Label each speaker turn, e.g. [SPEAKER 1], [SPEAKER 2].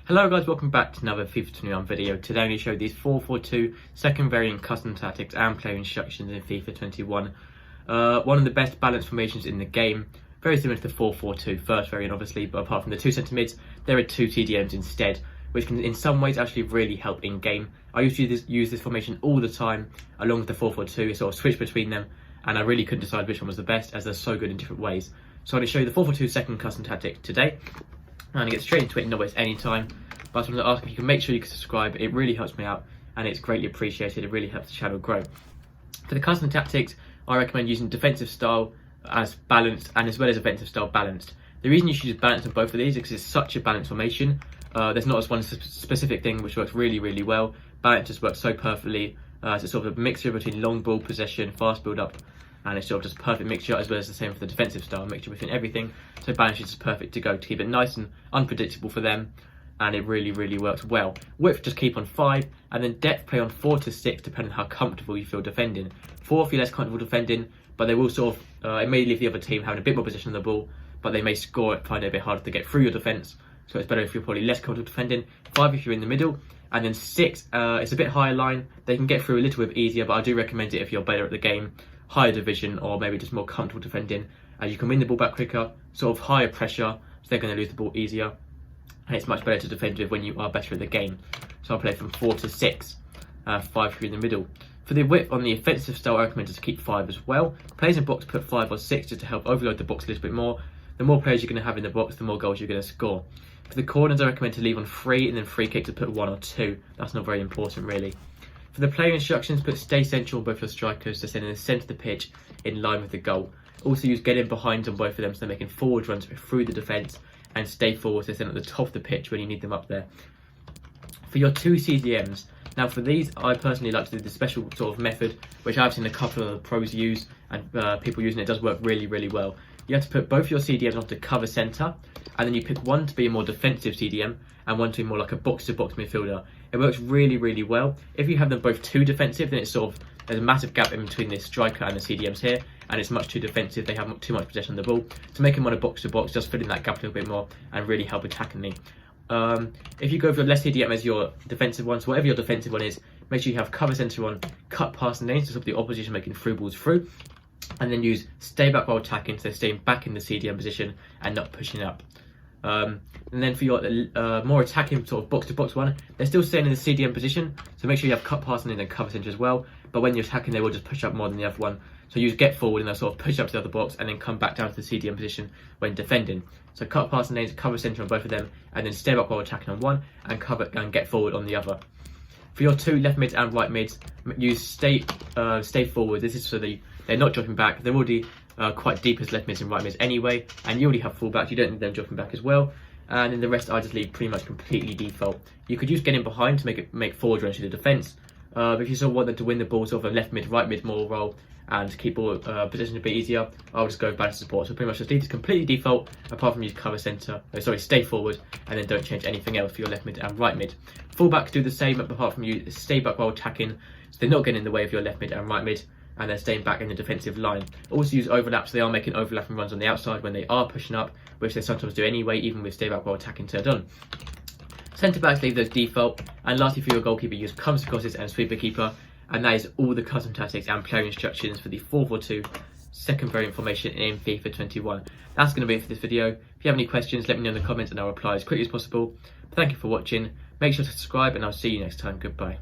[SPEAKER 1] Hello guys, welcome back to another FIFA 21 video. Today I'm going to show these 4-4-2 second variant custom tactics and player instructions in FIFA 21. One of the best balanced formations in the game. Very similar to the 4-4-2 first variant obviously, but apart from the two centre mids, there are two CDMs instead, which can in some ways actually really help in game. I used to use this formation all the time along with the 4-4-2, sort of switch between them, and I really couldn't decide which one was the best as they're so good in different ways. So I'm going to show you the 4-4-2 second custom tactic today. I'm going to get straight into it, not waste any time. But I just wanted to ask if you can make sure you can subscribe. It really helps me out and it's greatly appreciated. It really helps the channel grow. For the custom tactics, I recommend using defensive style as balanced and as well as offensive style balanced. The reason you should use balance on both of these is because it's such a balanced formation. There's not as one specific thing which works really well. Balance just works so perfectly. It's a sort of a mixture between long ball possession, fast build up, and it's sort of just a perfect mixture, as well as the same for the defensive style, mixture between everything. So balance is just perfect to go to keep it nice and unpredictable for them, and it really works well. Width just keep on 5, and then depth play on 4 to 6 depending on how comfortable you feel defending. 4 if you're less comfortable defending, but they will sort of it may leave the other team having a bit more possession of the ball, but they may score it, find it a bit harder to get through your defence. So it's better if you're probably less comfortable defending. 5 if you're in the middle, and then 6 it's a bit higher line. They can get through a little bit easier, but I do recommend it if you're better at the game, higher division, or maybe just more comfortable defending, as you can win the ball back quicker, sort of higher pressure, so they're going to lose the ball easier, and it's much better to defend with when you are better at the game. So I'll play from 4 to 6, 5 if you're in the middle. For the width on the offensive style, I recommend to keep 5 as well. Players in box put 5 or 6 just to help overload the box a little bit more. The more players you're going to have in the box, the more goals you're going to score. For the corners, I recommend to leave on 3, and then free kick to put 1 or 2. That's not very important really. For the player instructions, put stay central on both your strikers to send in the centre of the pitch in line with the goal. Also use get in behind on both of them so they're making forward runs through the defence, and stay forward to send at the top of the pitch when you need them up there. For your two CDMs, now for these I personally like to do the special sort of method which I've seen a couple of the pros use, and people using it does work really well. You have to put both your CDMs onto cover centre, and then you pick one to be a more defensive CDM and one to be more like a box-to-box midfielder. It works really well. If you have them both too defensive, then it's sort of, there's a massive gap in between the striker and the CDMs here, and it's much too defensive. They have too much possession of the ball. To make them on a box-to-box, just fill in that gap a little bit more and really help attacking me. If you go for less CDM as your defensive one, so whatever your defensive one is, make sure you have cover centre on, cut past lanes to stop the opposition making through balls through, and then use stay back while attacking, so staying back in the CDM position and not pushing up. And then for your more attacking sort of box-to-box one, they're still staying in the CDM position, so make sure you have cut passing and then cover centre as well, but when you're attacking they will just push up more than the other one. So use get forward and they'll sort of push up to the other box and then come back down to the CDM position when defending. So cut passing lanes, cover centre on both of them, and then stay back while attacking on one, and cover and get forward on the other. For your two left mids and right mids, use stay forward. This is so they're not dropping back. They're already quite deep as left mids and right mids anyway, and you already have full backs. You don't need them dropping back as well. And then the rest I just leave pretty much completely default. You could use getting behind to make forward runs to the defence. But if you sort of want them to win the ball, sort of a left mid, right mid more role, and keep ball position a bit easier, I'll just go balance support. So pretty much just leave this completely default, apart from use cover centre. Stay forward, and then don't change anything else for your left mid and right mid. Fullbacks do the same, apart from you stay back while attacking, so they're not getting in the way of your left mid and right mid, and they're staying back in the defensive line. Also use overlaps, so they are making overlapping runs on the outside when they are pushing up, which they sometimes do anyway, even with stay back while attacking till done. Centre backs leave those default, and lastly for your goalkeeper, use comes crosses and sweeper keeper, and that is all the custom tactics and player instructions for the 4-4-2 second variant formation in FIFA 21. That's going to be it for this video. If you have any questions, let me know in the comments and I'll reply as quickly as possible. But thank you for watching. Make sure to subscribe, and I'll see you next time. Goodbye.